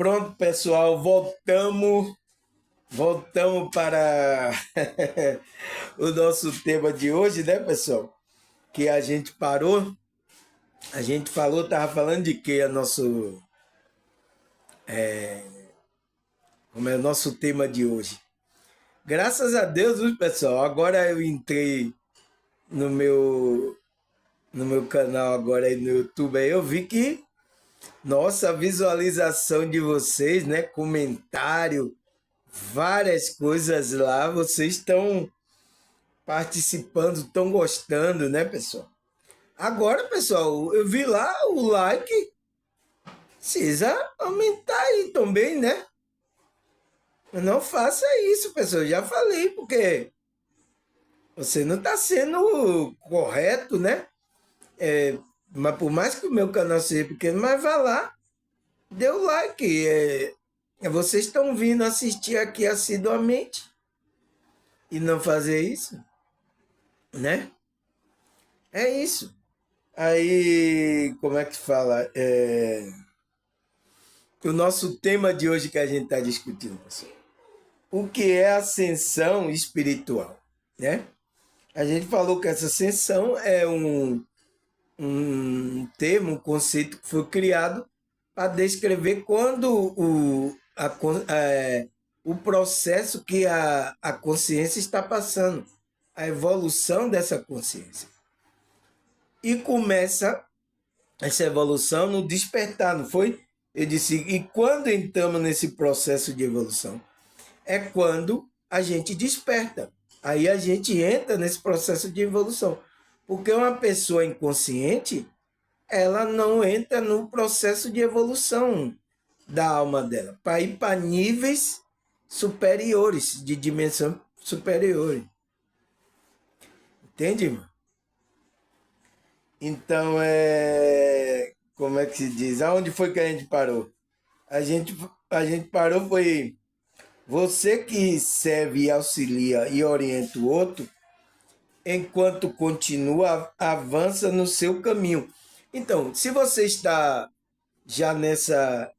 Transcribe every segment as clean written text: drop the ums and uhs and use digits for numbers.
Pronto, pessoal, voltamos para o nosso tema de hoje, né, pessoal? Que a gente parou, a gente tava falando de que como é o nosso tema de hoje. Graças a Deus, viu, pessoal, agora eu entrei no meu canal agora aí no YouTube, aí eu vi que nossa visualização de vocês, né, comentário, várias coisas lá, vocês estão participando, estão gostando, né, pessoal? Agora, pessoal, eu vi lá o like, precisa aumentar aí também, né? Não faça isso, pessoal, eu já falei, porque você não está sendo correto, né? Mas por mais que o meu canal seja pequeno, mas vá lá, dê o like. Vocês estão vindo assistir aqui assiduamente e não fazer isso, né? É isso. Aí, como é que fala? O nosso tema de hoje que a gente está discutindo, pessoal. O que é ascensão espiritual, né? A gente falou que essa ascensão é um termo, um conceito que foi criado para descrever quando o processo que a consciência está passando, a evolução dessa consciência. E começa essa evolução no despertar, não foi? Eu disse, e quando entramos nesse processo de evolução? É quando a gente desperta. Aí a gente entra nesse processo de evolução. Porque uma pessoa inconsciente, ela não entra no processo de evolução da alma dela, para ir para níveis superiores, de dimensão superior. Entende, irmão? Então, como é que se diz? Aonde foi que a gente parou? A gente parou foi você que serve, auxilia e orienta o outro, enquanto continua, avança no seu caminho. Então, se você está já nessa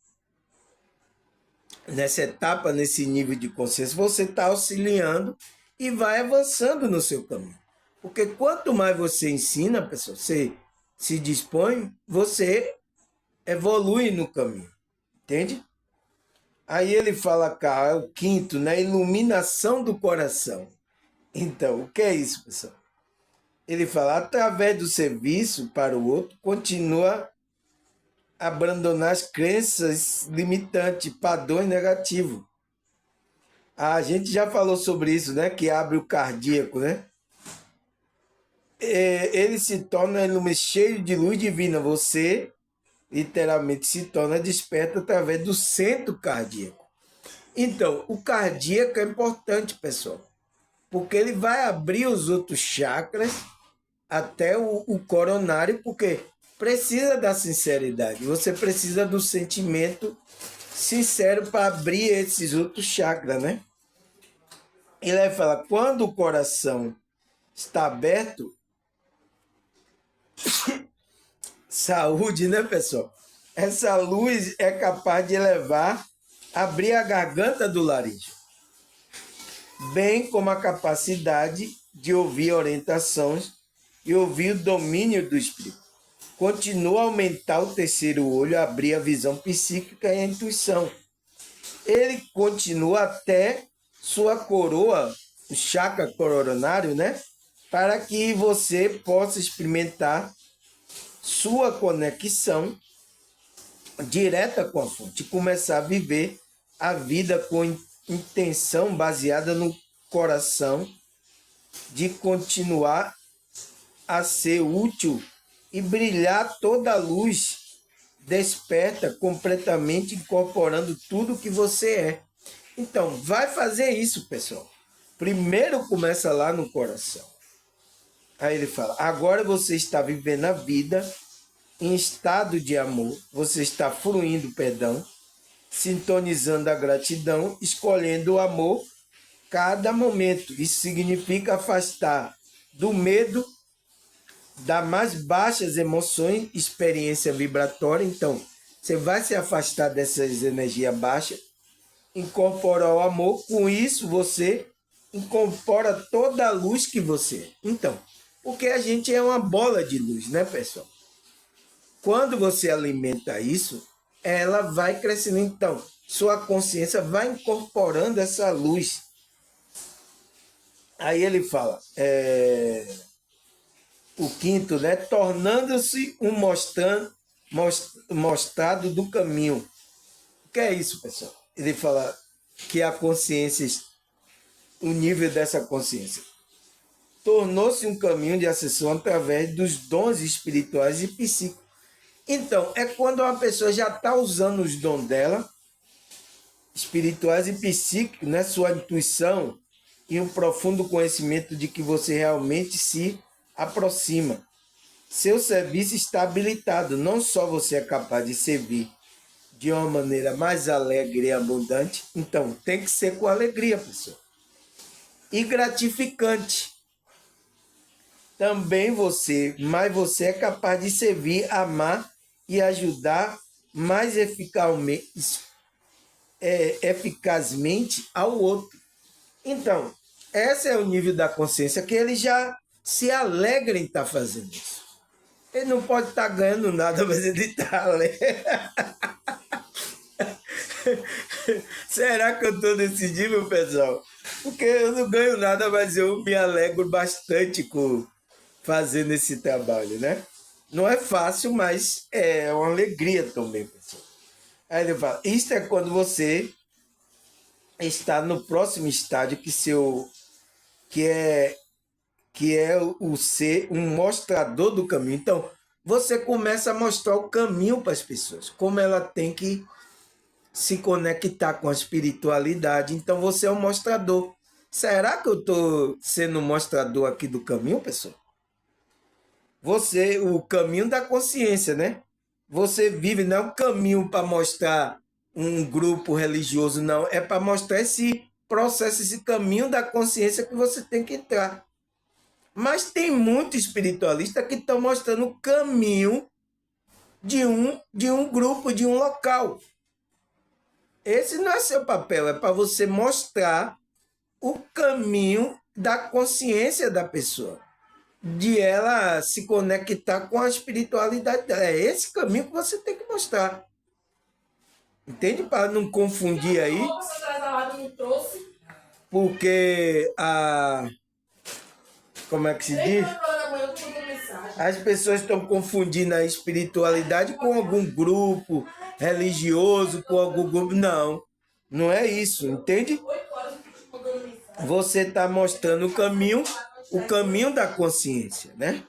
etapa, nesse nível de consciência, você está auxiliando e vai avançando no seu caminho. Porque quanto mais você ensina, pessoal, você se dispõe, você evolui no caminho. Entende? Aí ele fala cá, é o quinto, né? Iluminação do coração. Então, o que é isso, pessoal? Ele fala, através do serviço para o outro, continua a abandonar as crenças limitantes, padrões negativos. A gente já falou sobre isso, né? Que abre o cardíaco, né? Ele se torna cheio de luz divina. Você, literalmente, se torna desperto através do centro cardíaco. Então, o cardíaco é importante, pessoal, porque ele vai abrir os outros chakras até o coronário, porque precisa da sinceridade. Você precisa do sentimento sincero para abrir esses outros chakras, né? Ele vai falar, quando o coração está aberto, saúde, né, pessoal? Essa luz é capaz de abrir a garganta do laríngeo, bem como a capacidade de ouvir orientações e ouvir o domínio do espírito. Continua a aumentar o terceiro olho, abrir a visão psíquica e a intuição. Ele continua até sua coroa, o chakra coronário, né? Para que você possa experimentar sua conexão direta com a fonte e começar a viver a vida com intenção baseada no coração de continuar a ser útil e brilhar toda a luz desperta completamente, incorporando tudo que você é. Então, vai fazer isso, pessoal. Primeiro começa lá no coração. Aí ele fala, agora você está vivendo a vida em estado de amor, você está fluindo perdão, sintonizando a gratidão, escolhendo o amor cada momento. Isso significa afastar do medo, das mais baixas emoções, experiência vibratória. Então, Você vai se afastar dessas energias baixas, incorporar o amor, com isso você incorpora toda a luz que você é. Então, porque a gente é uma bola de luz, né, pessoal? Quando você alimenta isso, ela vai crescendo. Então, sua consciência vai incorporando essa luz. Aí ele fala, o quinto, né? Tornando-se um mostrado do caminho. O que é isso, pessoal? Ele fala que a consciência, o nível dessa consciência, tornou-se um caminho de ascensão através dos dons espirituais e psíquicos. Então, é quando uma pessoa já está usando os dons dela, espirituais e psíquicos, né? Sua intuição e um profundo conhecimento de que você realmente se aproxima. Seu serviço está habilitado. Não só você é capaz de servir de uma maneira mais alegre e abundante, então tem que ser com alegria, pessoal. E gratificante. Também mas você é capaz de servir, amar e ajudar mais eficazmente ao outro. Então, esse é o nível da consciência que ele já se alegra em estar fazendo isso. Ele não pode estar ganhando nada, mas ele está alegre. Será que eu estou nesse nível, pessoal? Porque eu não ganho nada, mas eu me alegro bastante com fazendo esse trabalho, né? Não é fácil, mas é uma alegria também, pessoal. Aí ele fala, isto é quando você está no próximo estádio que é o ser um mostrador do caminho. Então, você começa a mostrar o caminho para as pessoas, como ela tem que se conectar com a espiritualidade. Então, você é um mostrador. Será que eu estou sendo um mostrador aqui do caminho, pessoal? O caminho da consciência, né? Você vive, não é um caminho para mostrar um grupo religioso, não. É para mostrar esse processo, esse caminho da consciência que você tem que entrar. Mas tem muito espiritualista que estão mostrando o caminho de um grupo, de um local. Esse não é seu papel, é para você mostrar o caminho da consciência da pessoa, de ela se conectar com a espiritualidade dela. É esse caminho que você tem que mostrar. Entende? Para não confundir aí. Porque como é que se diz? As pessoas estão confundindo a espiritualidade com algum grupo religioso, com algum grupo. Não, não é isso, entende? Você está mostrando o caminho da consciência, né?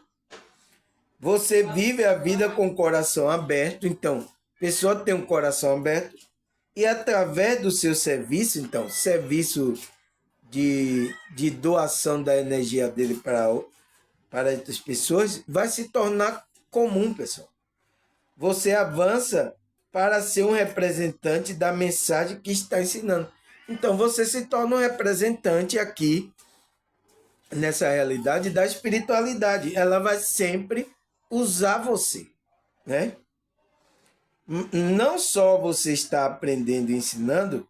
Você vive a vida com o coração aberto, então, a pessoa tem um coração aberto e através do seu serviço, então, serviço de doação da energia dele para outras pessoas, vai se tornar comum, pessoal. Você avança para ser um representante da mensagem que está ensinando. Então, você se torna um representante aqui, nessa realidade da espiritualidade. Ela vai sempre usar você, né? Não só você está aprendendo e ensinando,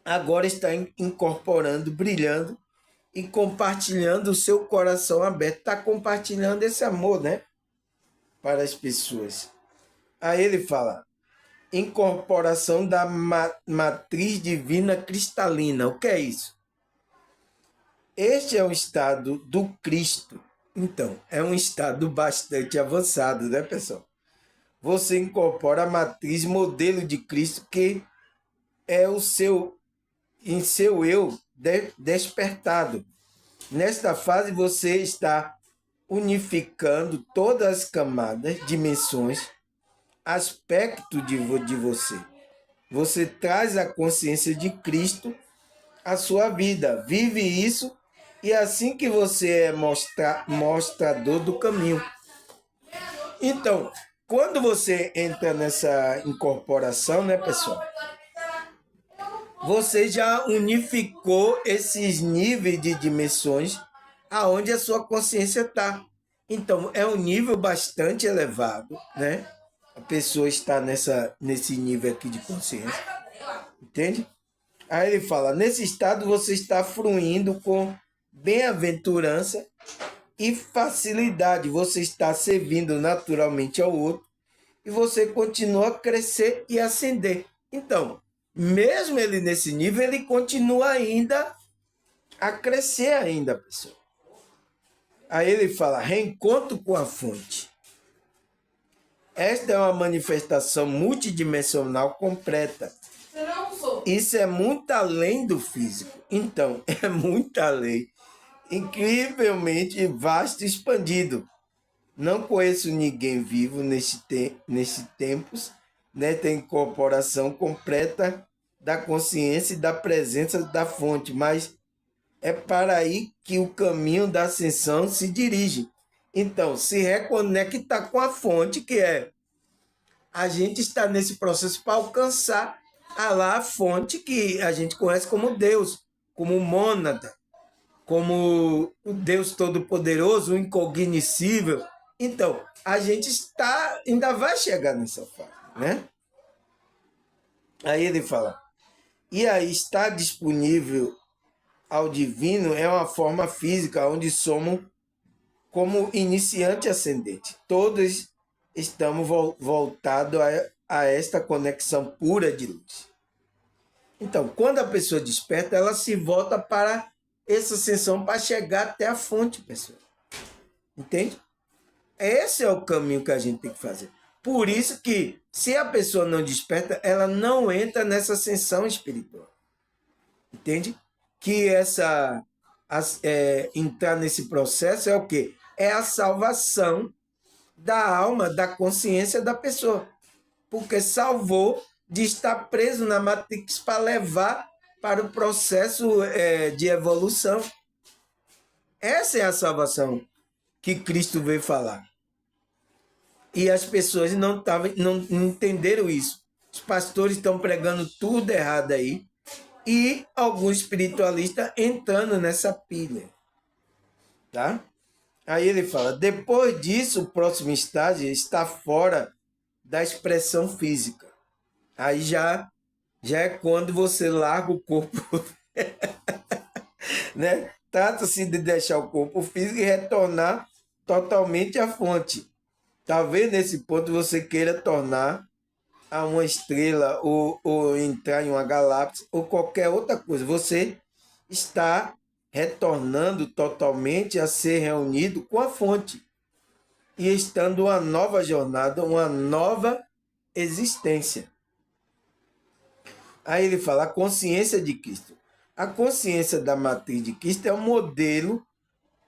agora está incorporando, brilhando e compartilhando o seu coração aberto. Está compartilhando esse amor, né? Para as pessoas. Aí ele fala, incorporação da matriz divina cristalina. O que é isso? Este é um estado do Cristo. Então, é um estado bastante avançado, né, pessoal? Você incorpora a matriz modelo de Cristo, que é em seu eu despertado. Nesta fase, você está unificando todas as camadas, dimensões, aspectos de você. Você traz a consciência de Cristo à sua vida. Vive isso e assim que você é mostrador do caminho. Então, quando você entra nessa incorporação, né, pessoal? Você já unificou esses níveis de dimensões aonde a sua consciência está. Então, é um nível bastante elevado, né? a pessoa está nesse nível aqui de consciência. Entende? Aí ele fala, nesse estado você está fruindo com bem-aventurança e facilidade. Você está servindo naturalmente ao outro e você continua a crescer e ascender. Então, mesmo ele nesse nível, ele continua ainda a crescer ainda, pessoal. Aí ele fala, reencontro com a fonte. Esta é uma manifestação multidimensional completa. Isso é muito além do físico. Então, é muito além. Incrivelmente vasto e expandido. Não conheço ninguém vivo neste tempos, né? Tem incorporação completa da consciência e da presença da fonte, mas é para aí que o caminho da ascensão se dirige. Então, se reconectar com a fonte, que é a gente está nesse processo para alcançar a fonte que a gente conhece como Deus, como mônada, como o Deus Todo-Poderoso, o incognoscível. Então, a gente ainda vai chegar nessa fase, né? Aí ele fala, e aí está disponível ao divino é uma forma física onde somos como iniciante ascendente. Todos estamos voltados a esta conexão pura de luz. Então, quando a pessoa desperta, ela se volta para essa ascensão para chegar até a fonte, pessoal. Entende? Esse é o caminho que a gente tem que fazer. Por isso que, se a pessoa não desperta, ela não entra nessa ascensão espiritual. Entende? Que entrar nesse processo é o quê? É a salvação da alma, da consciência da pessoa. Porque salvou de estar preso na Matrix para levar para o processo de evolução. Essa é a salvação que Cristo veio falar. E as pessoas não entenderam isso. Os pastores estão pregando tudo errado aí. E alguns espiritualistas entrando nessa pilha. Tá? Aí ele fala, depois disso, o próximo estágio está fora da expressão física. Aí já é quando você larga o corpo, né? Trata-se de deixar o corpo físico e retornar totalmente à fonte. Talvez nesse ponto você queira tornar a uma estrela ou entrar em uma galáxia ou qualquer outra coisa. Você está retornando totalmente a ser reunido com a fonte e estando uma nova jornada, uma nova existência. Aí ele fala a consciência de Cristo. A consciência da matriz de Cristo é um modelo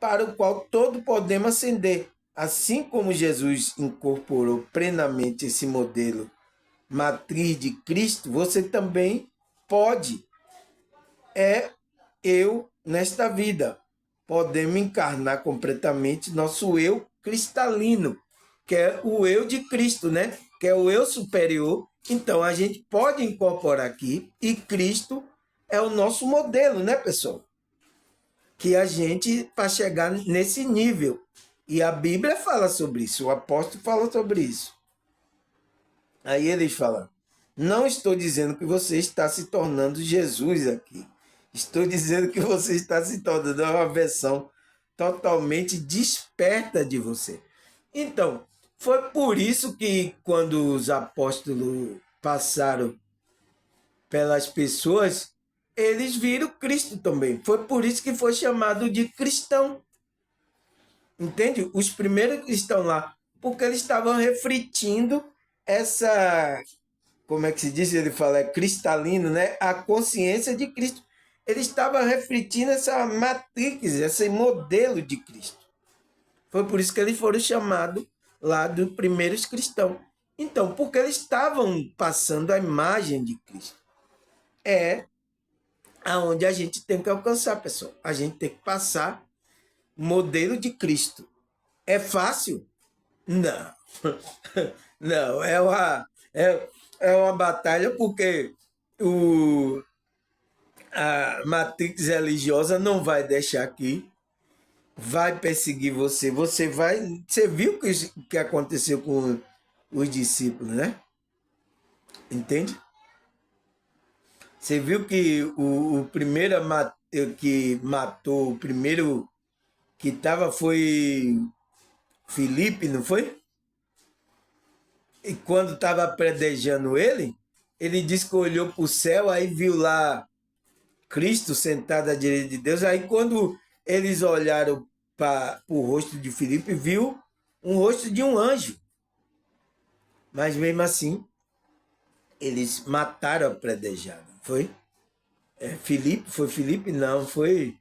para o qual todos podemos ascender. Assim como Jesus incorporou plenamente esse modelo matriz de Cristo, você também pode. Eu nesta vida. Podemos encarnar completamente nosso eu cristalino, que é o eu de Cristo, né? Que é o eu superior. Então a gente pode incorporar aqui e Cristo é o nosso modelo, né, pessoal? Que a gente, para chegar nesse nível. E a Bíblia fala sobre isso, o apóstolo fala sobre isso. Aí eles falam, não estou dizendo que você está se tornando Jesus aqui. Estou dizendo que você está se tornando uma versão totalmente desperta de você. Então, foi por isso que quando os apóstolos passaram pelas pessoas, eles viram Cristo também. Foi por isso que foi chamado de cristão. Entende? Os primeiros que estão lá, porque eles estavam refletindo essa, como é que se diz? Ele fala, é cristalino, né? A consciência de Cristo. Ele estava refletindo essa matrix, esse modelo de Cristo. Foi por isso que eles foram chamados lá dos primeiros cristãos. Então, porque eles estavam passando a imagem de Cristo. É aonde a gente tem que alcançar, pessoal. A gente tem que passar o modelo de Cristo. É fácil? Não. Não, é uma batalha porque a matrix religiosa não vai deixar aqui, vai perseguir você. Você viu o que aconteceu com os discípulos, né? Entende? Você viu que o primeiro que matou, o primeiro que estava foi Filipe, não foi? E quando estava predejando ele disse que olhou para o céu, aí viu lá Cristo sentado à direita de Deus. Aí quando eles olharam para o rosto de Filipe, viu um rosto de um anjo. Mas mesmo assim, eles mataram a predejada. Foi? Filipe? Foi Filipe? Não, foi.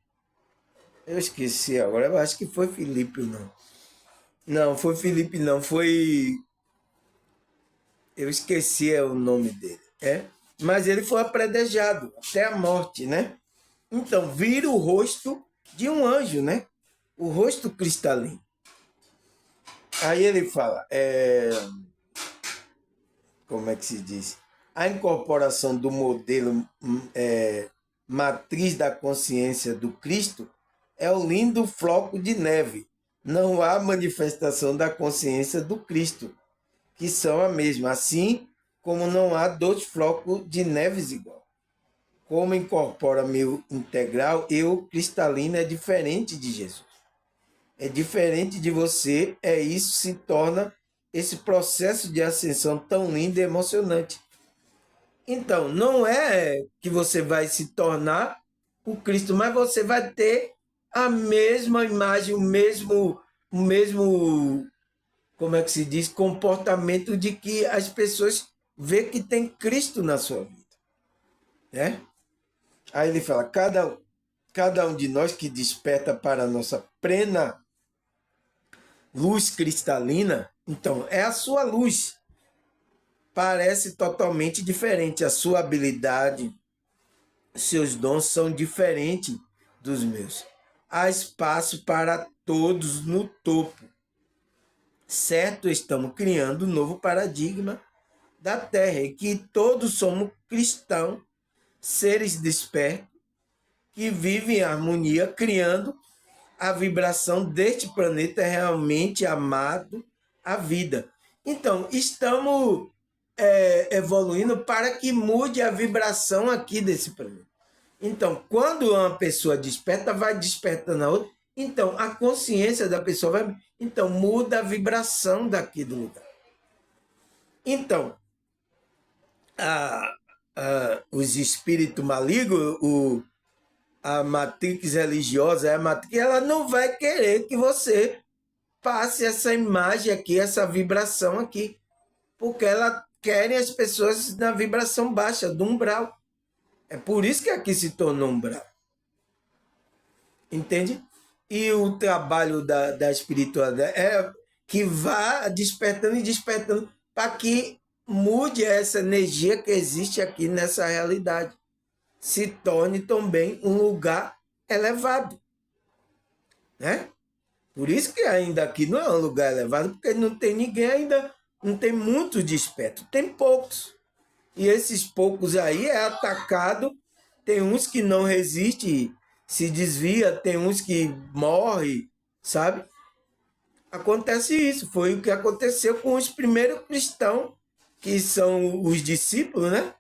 Eu esqueci agora, eu acho que foi Filipe, não. Não, foi Filipe, não. Foi. Eu esqueci o nome dele. Mas ele foi apredejado até a morte, né? Então, vira o rosto de um anjo, né? O rosto cristalino. Aí ele fala, como é que se diz? A incorporação do modelo matriz da consciência do Cristo é o lindo floco de neve. Não há manifestação da consciência do Cristo, que são a mesma, assim como não há dois flocos de neves igual. Como incorpora meu integral, eu cristalino é diferente de Jesus. É diferente de você, isso se torna esse processo de ascensão tão lindo e emocionante. Então, não é que você vai se tornar o Cristo, mas você vai ter a mesma imagem, o mesmo, como é que se diz, comportamento de que as pessoas vê que tem Cristo na sua vida, né? Aí ele fala, cada um de nós que desperta para a nossa plena luz cristalina, então é a sua luz, parece totalmente diferente, a sua habilidade, seus dons são diferentes dos meus. Há espaço para todos no topo. Certo, estamos criando um novo paradigma da Terra, e que todos somos cristãos, seres despertos, que vivem em harmonia, criando a vibração deste planeta realmente amado, a vida. Então, estamos evoluindo para que mude a vibração aqui desse planeta. Então, quando uma pessoa desperta, vai despertando a outra. Então, a consciência da pessoa vai. Então, muda a vibração daqui do lugar. Então, os espíritos malignos, a matrix religiosa, a matrix, ela não vai querer que você passe essa imagem aqui, essa vibração aqui. Porque ela querem as pessoas na vibração baixa, do umbral. É por isso que aqui se tornou umbral. Entende? E o trabalho da espiritualidade é que vá despertando e despertando para que mude essa energia que existe aqui nessa realidade. Se torne também um lugar elevado. Né? Por isso que ainda aqui não é um lugar elevado, porque não tem ninguém ainda, não tem muito desperto, tem poucos. E esses poucos aí é atacado, tem uns que não resiste, se desvia, tem uns que morre, sabe? Acontece isso, foi o que aconteceu com os primeiros cristãos, que são os discípulos, né?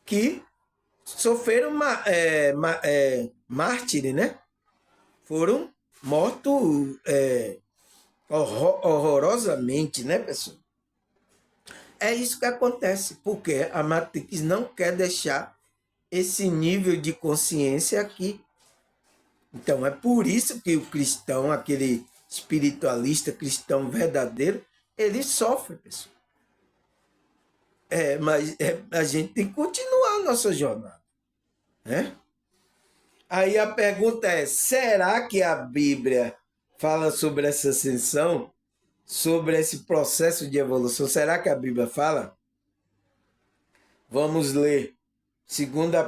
Que sofreram mártires, né? Foram mortos horrorosamente, né, pessoal? É isso que acontece, porque a Matrix não quer deixar esse nível de consciência aqui. Então, é por isso que o cristão, aquele espiritualista cristão verdadeiro, ele sofre, pessoal. Mas a gente tem que continuar a nossa jornada. Né? Aí a pergunta é, será que a Bíblia fala sobre essa ascensão, sobre esse processo de evolução? Será que a Bíblia fala? Vamos ler. 2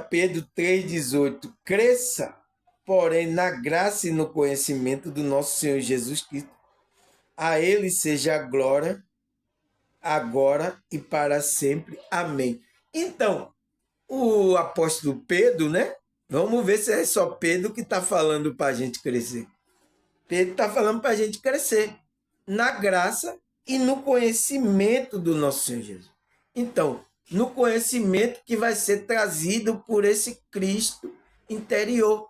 Pedro 3,18. Cresça, porém, na graça e no conhecimento do nosso Senhor Jesus Cristo. A Ele seja a glória, agora e para sempre. Amém. Então, o apóstolo Pedro, né? Vamos ver se é só Pedro que está falando para a gente crescer. Pedro está falando para a gente crescer na graça e no conhecimento do nosso Senhor Jesus. Então, no conhecimento que vai ser trazido por esse Cristo interior.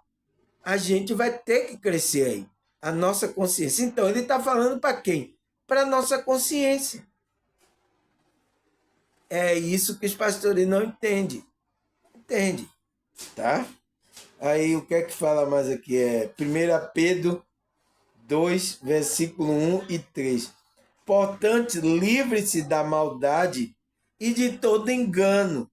A gente vai ter que crescer aí, a nossa consciência. Então, ele está falando para quem? Para a nossa consciência. É isso que os pastores não entendem. Entende? Tá? Aí, o que é que fala mais aqui? É 1 Pedro 2, versículo 1 e 3. Portanto, livre-se da maldade e de todo engano,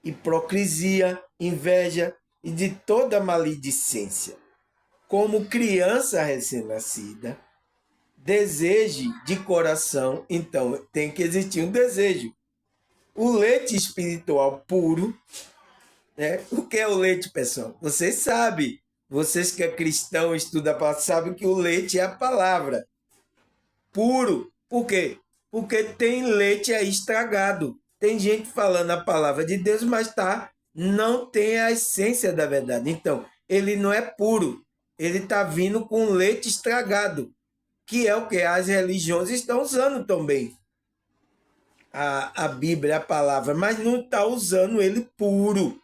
hipocrisia, inveja e de toda maledicência. Como criança recém-nascida, deseje de coração, então tem que existir um desejo. O leite espiritual puro, né? O que é o leite, pessoal? Vocês sabem, vocês que é cristão, estuda a palavra, sabem que o leite é a palavra. Puro. Por quê? Porque tem leite aí estragado. Tem gente falando a palavra de Deus, mas não tem a essência da verdade. Então, ele não é puro. Ele está vindo com leite estragado, que é o que as religiões estão usando também. A Bíblia, a palavra, mas não está usando ele puro.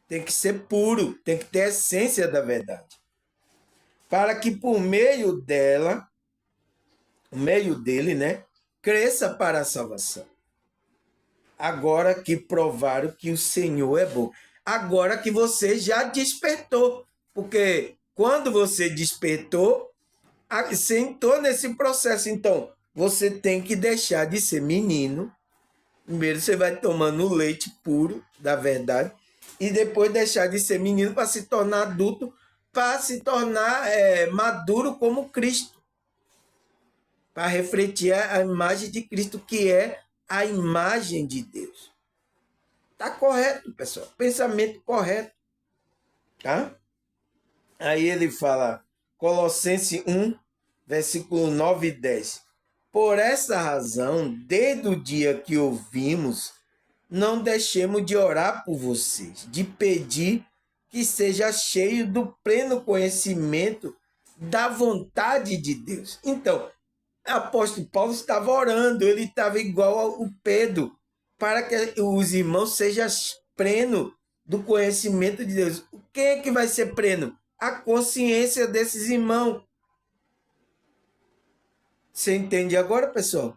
Tem que ser puro, tem que ter a essência da verdade. Para que por meio dela, o meio dele, né, cresça para a salvação. Agora que provaram que o Senhor é bom. Agora que você já despertou. Porque quando você despertou, você entrou nesse processo. Então, você tem que deixar de ser menino. Primeiro você vai tomando o leite puro da verdade. E depois deixar de ser menino para se tornar adulto, para se tornar maduro como Cristo. Para refletir a imagem de Cristo, que é a imagem de Deus. Tá correto, pessoal. Pensamento correto. Tá? Aí ele fala, Colossenses 1, versículo 9 e 10. Por essa razão, desde o dia que ouvimos, não deixemos de orar por vocês, de pedir que seja cheio do pleno conhecimento da vontade de Deus. Então, o apóstolo Paulo estava orando, ele estava igual ao Pedro, para que os irmãos sejam plenos do conhecimento de Deus. Quem é que vai ser pleno? A consciência desses irmãos. Você entende agora, pessoal?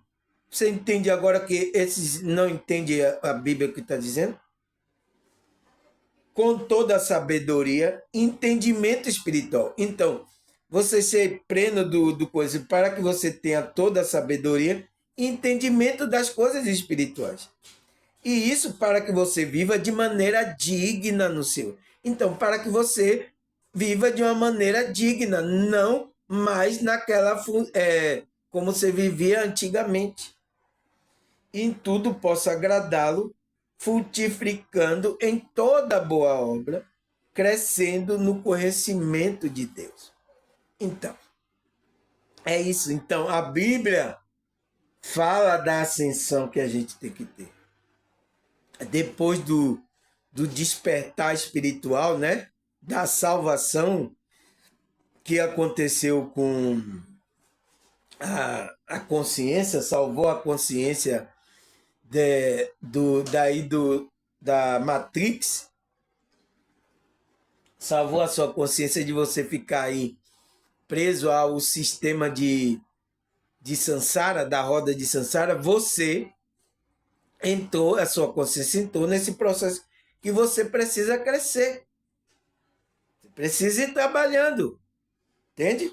Você entende agora que esses não entendem a Bíblia que está dizendo? Com toda a sabedoria, entendimento espiritual. Então, você ser pleno do coisa, para que você tenha toda a sabedoria e entendimento das coisas espirituais. E isso para que você viva de maneira digna no seu. Então, para que você viva de uma maneira digna, não mais naquela como você vivia antigamente. E em tudo possa agradá-lo, frutificando em toda boa obra, crescendo no conhecimento de Deus. Então, é isso. Então, a Bíblia fala da ascensão que a gente tem que ter. Depois do despertar espiritual, né? Da salvação que aconteceu com a consciência, salvou a consciência da Matrix, salvou a sua consciência de você ficar aí preso ao sistema de Sansara, da roda de Sansara. Você entrou, a sua consciência entrou nesse processo que você precisa crescer. Você precisa ir trabalhando. Entende?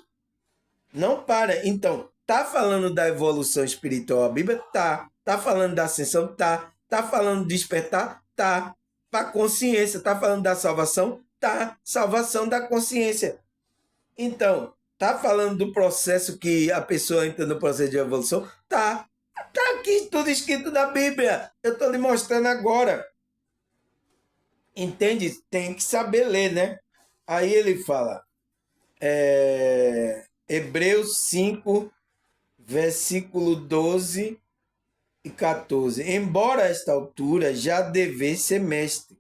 Não para. Então, tá falando da evolução espiritual a Bíblia? Tá. Tá falando da ascensão? Tá. Tá falando de despertar? Tá. Para consciência. Tá falando da salvação? Tá. Salvação da consciência. Então, tá falando do processo que a pessoa entra no processo de evolução? Tá. Tá aqui tudo escrito na Bíblia. Eu tô lhe mostrando agora. Entende? Tem que saber ler, né? Aí ele fala... Hebreus 5, versículo 12 e 14. Embora a esta altura já devesse ser mestre,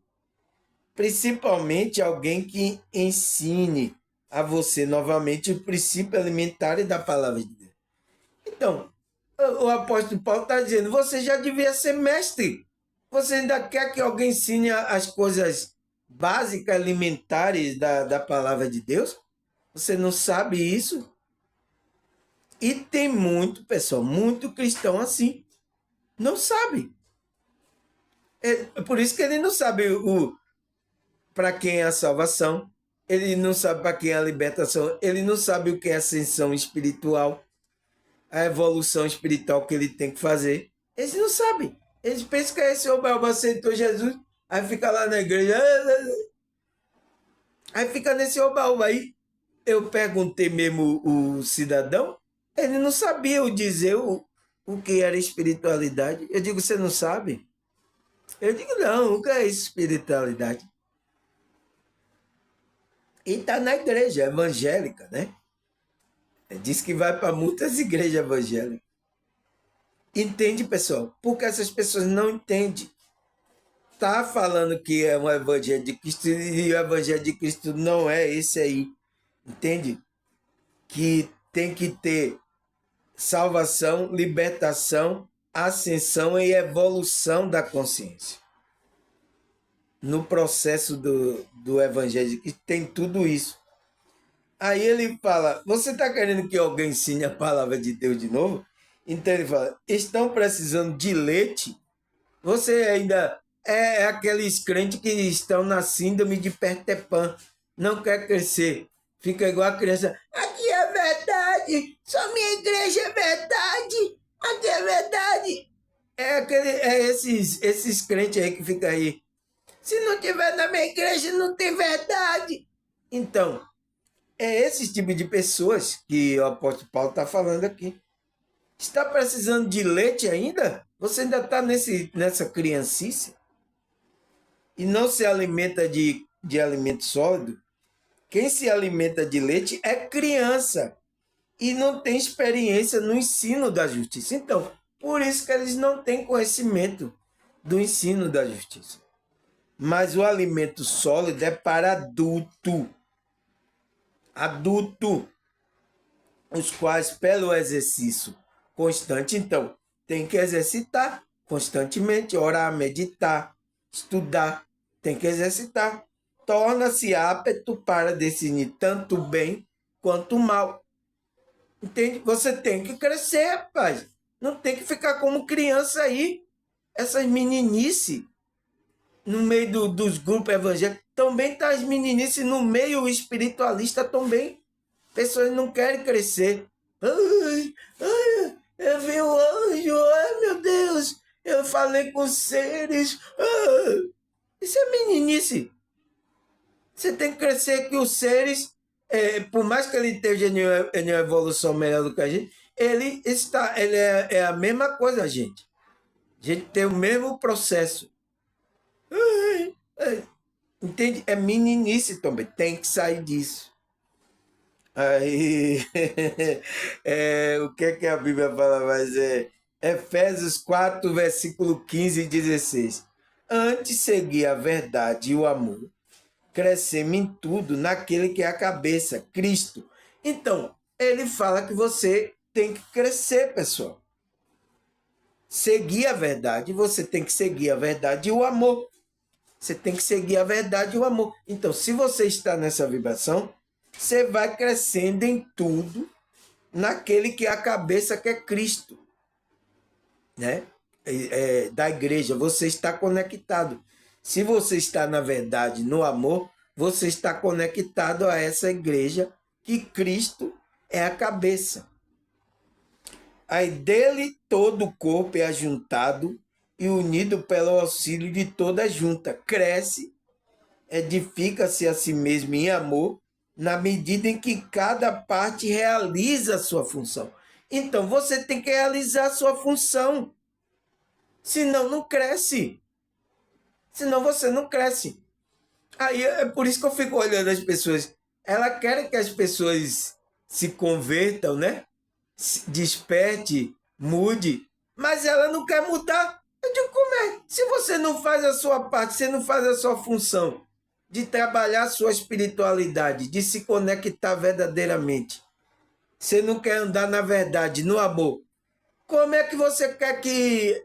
principalmente alguém que ensine a você novamente o princípio alimentar da palavra de Deus. Então, O apóstolo Paulo está dizendo, você já devia ser mestre. Você ainda quer que alguém ensine as coisas básicas, elementares da palavra de Deus? Você não sabe isso? E tem muito, pessoal, muito cristão assim. Não sabe. É por isso que ele não sabe para quem é a salvação. Ele não sabe para quem é a libertação. Ele não sabe o que é ascensão espiritual. A evolução espiritual que ele tem que fazer. Eles não sabem. Eles pensam que esse oba aceitou Jesus. Aí fica lá na igreja. Aí fica nesse oba-oba aí. Eu perguntei mesmo o cidadão, ele não sabia dizer o que era espiritualidade. Eu digo, você não sabe? Eu digo, não, o que é espiritualidade? E está na igreja evangélica, né? Diz que vai para muitas igrejas evangélicas. Entende, pessoal? Porque essas pessoas não entendem. Tá falando que é um evangelho de Cristo e o evangelho de Cristo não é esse aí. Entende? Que tem que ter salvação, libertação, ascensão e evolução da consciência. No processo do evangelho, tem tudo isso. Aí ele fala, você está querendo que alguém ensine a palavra de Deus de novo? Então ele fala, estão precisando de leite? Você ainda é aqueles crentes que estão na síndrome de Peter Pan, não quer crescer, fica igual a criança. Aqui é verdade, só minha igreja é verdade, aqui é verdade. É esses crentes aí que ficam aí. Se não tiver na minha igreja, não tem verdade. Então, é esse tipo de pessoas que o apóstolo Paulo está falando aqui. Está precisando de leite ainda? Você ainda está nessa criancice? E não se alimenta de alimento sólido? Quem se alimenta de leite é criança e não tem experiência no ensino da justiça. Então, por isso que eles não têm conhecimento do ensino da justiça. Mas o alimento sólido é para adulto. Adulto, os quais, pelo exercício constante, então, tem que exercitar constantemente, orar, meditar, estudar, tem que exercitar. Torna-se apto para discernir tanto o bem quanto o mal. Entende? Você tem que crescer, rapaz. Não tem que ficar como criança aí. Essas meninices no meio dos grupos evangélicos. Também tá as meninices no meio espiritualista também. Pessoas não querem crescer. Ai, ai, eu vi o anjo, ai meu Deus, eu falei com os seres. Isso é meninice. Você tem que crescer que os seres, por mais que ele esteja em uma evolução melhor do que a gente, ele é a mesma coisa, gente. A gente tem o mesmo processo. Entende? É meninice também. Tem que sair disso. Aí, o que é que a Bíblia fala mais? Efésios 4, versículo 15 e 16. Antes seguir a verdade e o amor, crescemos em tudo naquele que é a cabeça, Cristo. Então, ele fala que você tem que crescer, pessoal. Seguir a verdade, você tem que seguir a verdade e o amor. Você tem que seguir a verdade e o amor. Então, se você está nessa vibração, você vai crescendo em tudo naquele que é a cabeça, que é Cristo, né? Da igreja, você está conectado. Se você está na verdade, no amor, você está conectado a essa igreja que Cristo é a cabeça. Aí dele todo o corpo é ajuntado e unido pelo auxílio de toda a junta. Cresce, edifica-se a si mesmo em amor, na medida em que cada parte realiza a sua função. Então, você tem que realizar a sua função. Senão, não cresce. Senão, você não cresce. Aí é por isso que eu fico olhando as pessoas. Ela quer que as pessoas se convertam, né? Desperte, mude. Mas ela não quer mudar. Eu digo, como é? Se você não faz a sua parte, você não faz a sua função de trabalhar a sua espiritualidade, de se conectar verdadeiramente. Você não quer andar na verdade, no amor. Como é que você quer que...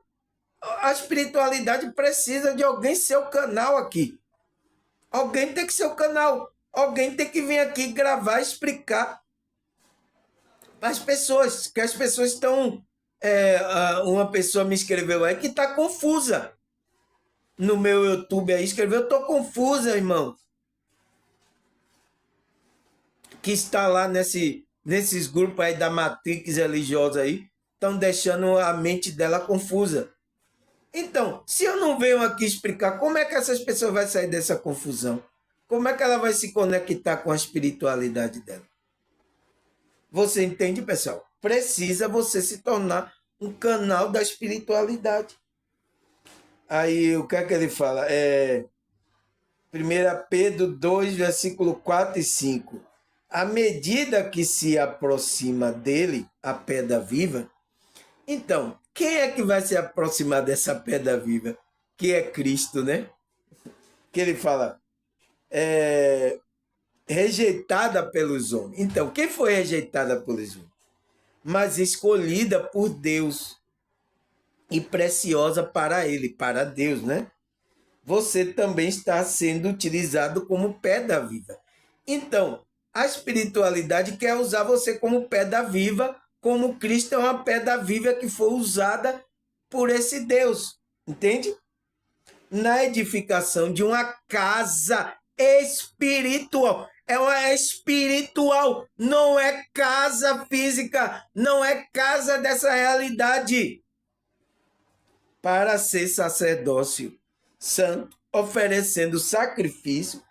A espiritualidade precisa de alguém ser o canal aqui. Alguém tem que ser o canal. Alguém tem que vir aqui gravar, explicar para as pessoas, que as pessoas estão... uma pessoa me escreveu aí que está confusa. No meu YouTube aí escreveu, eu estou confusa, irmão. Que está lá nesses grupos aí da matrix religiosa aí, estão deixando a mente dela confusa. Então, se eu não venho aqui explicar como é que essas pessoas vão sair dessa confusão, como é que ela vai se conectar com a espiritualidade dela? Você entende, pessoal? Precisa você se tornar um canal da espiritualidade. Aí, o que é que ele fala? 1 Pedro 2, versículo 4 e 5. À medida que se aproxima dele, a pedra viva, então, quem é que vai se aproximar dessa pedra viva? Que é Cristo, né? Que ele fala, rejeitada pelos homens. Então, quem foi rejeitada pelos homens? Mas escolhida por Deus e preciosa para ele, para Deus, né? Você também está sendo utilizado como pedra viva. Então, a espiritualidade quer usar você como pedra viva, como Cristo é uma pedra viva que foi usada por esse Deus, entende? Na edificação de uma casa espiritual. É uma espiritual, não é casa física, não é casa dessa realidade. Para ser sacerdócio santo, oferecendo sacrifício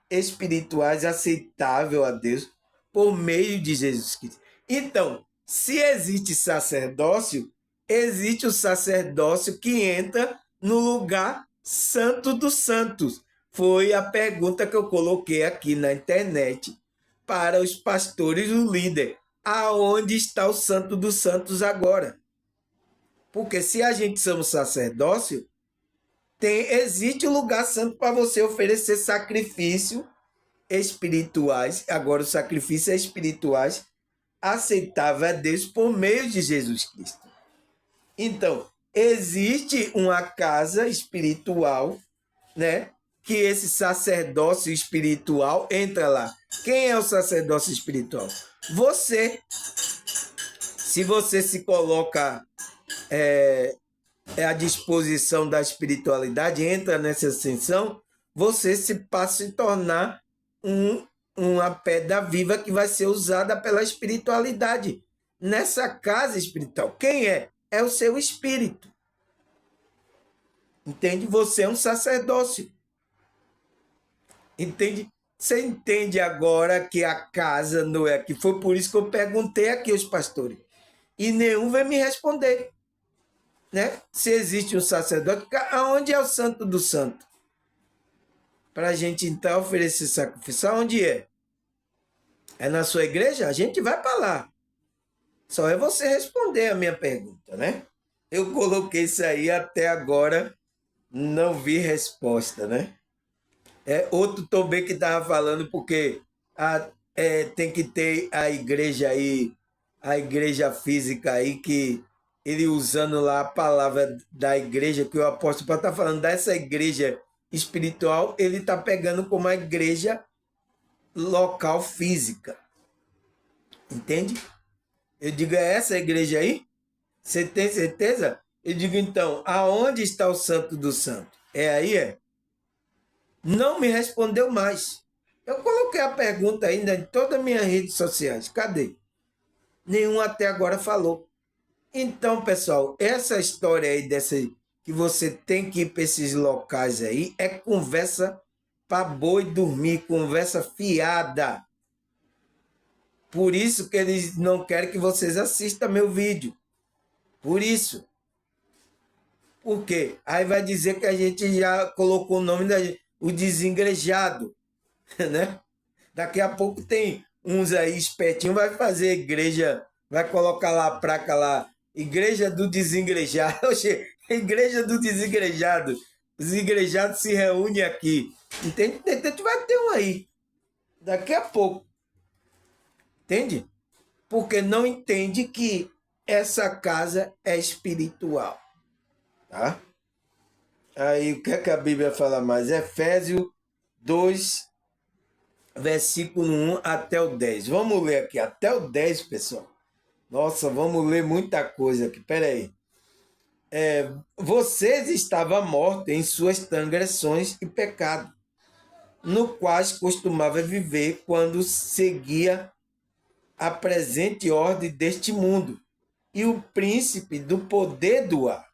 espirituais aceitável a Deus por meio de Jesus Cristo. Então, se existe sacerdócio, existe o sacerdócio que entra no lugar santo dos santos. Foi a pergunta que eu coloquei aqui na internet para os pastores e o líder. Aonde está o santo dos santos agora? Porque se a gente somos sacerdócio, existe um lugar santo para você oferecer sacrifício espirituais. Agora, os sacrifícios espirituais aceitáveis a Deus por meio de Jesus Cristo. Então, existe uma casa espiritual, né? Que esse sacerdócio espiritual entra lá. Quem é o sacerdócio espiritual? Você. Se você se coloca à disposição da espiritualidade, entra nessa ascensão, você se passa a se tornar uma pedra viva que vai ser usada pela espiritualidade. Nessa casa espiritual, quem é? É o seu espírito. Entende? Você é um sacerdócio. Entende? Você entende agora que a casa não é aqui? Foi por isso que eu perguntei aqui aos pastores. E nenhum vai me responder. Né? Se existe um sacerdote, aonde é o santo do santo? Para a gente então oferecer sacrifício, aonde é? É na sua igreja? A gente vai para lá. Só é você responder a minha pergunta, né? Eu coloquei isso aí, até agora não vi resposta, né? Outro também que estava falando, porque tem que ter a igreja aí, a igreja física aí, que ele usando lá a palavra da igreja, que o apóstolo Paulo está falando dessa igreja espiritual, ele está pegando como a igreja local física. Entende? Eu digo, é essa igreja aí? Você tem certeza? Eu digo, então, aonde está o santo do santo? É aí, é? Não me respondeu mais. Eu coloquei a pergunta ainda em todas as minhas redes sociais. Cadê? Nenhum até agora falou. Então, pessoal, essa história aí que você tem que ir para esses locais aí é conversa para boi dormir, conversa fiada. Por isso que eles não querem que vocês assistam meu vídeo. Por isso. Por quê? Aí vai dizer que a gente já colocou o nome da gente, o desengrejado, né? Daqui a pouco tem uns aí espertinhos, vai fazer igreja, vai colocar lá a placa lá, igreja do desengrejado. Oxe, igreja do desengrejado. Os igrejados se reúnem aqui. Entende? Então vai ter um aí. Daqui a pouco. Entende? Porque não entende que essa casa é espiritual, tá? Aí, o que é que a Bíblia fala mais? Efésios 2, versículo 1 até o 10. Vamos ler aqui até o 10, pessoal. Nossa, vamos ler muita coisa aqui. Pera aí. Vocês estavam mortos em suas transgressões e pecados, no quais costumava viver quando seguia a presente ordem deste mundo, e o príncipe do poder do ar,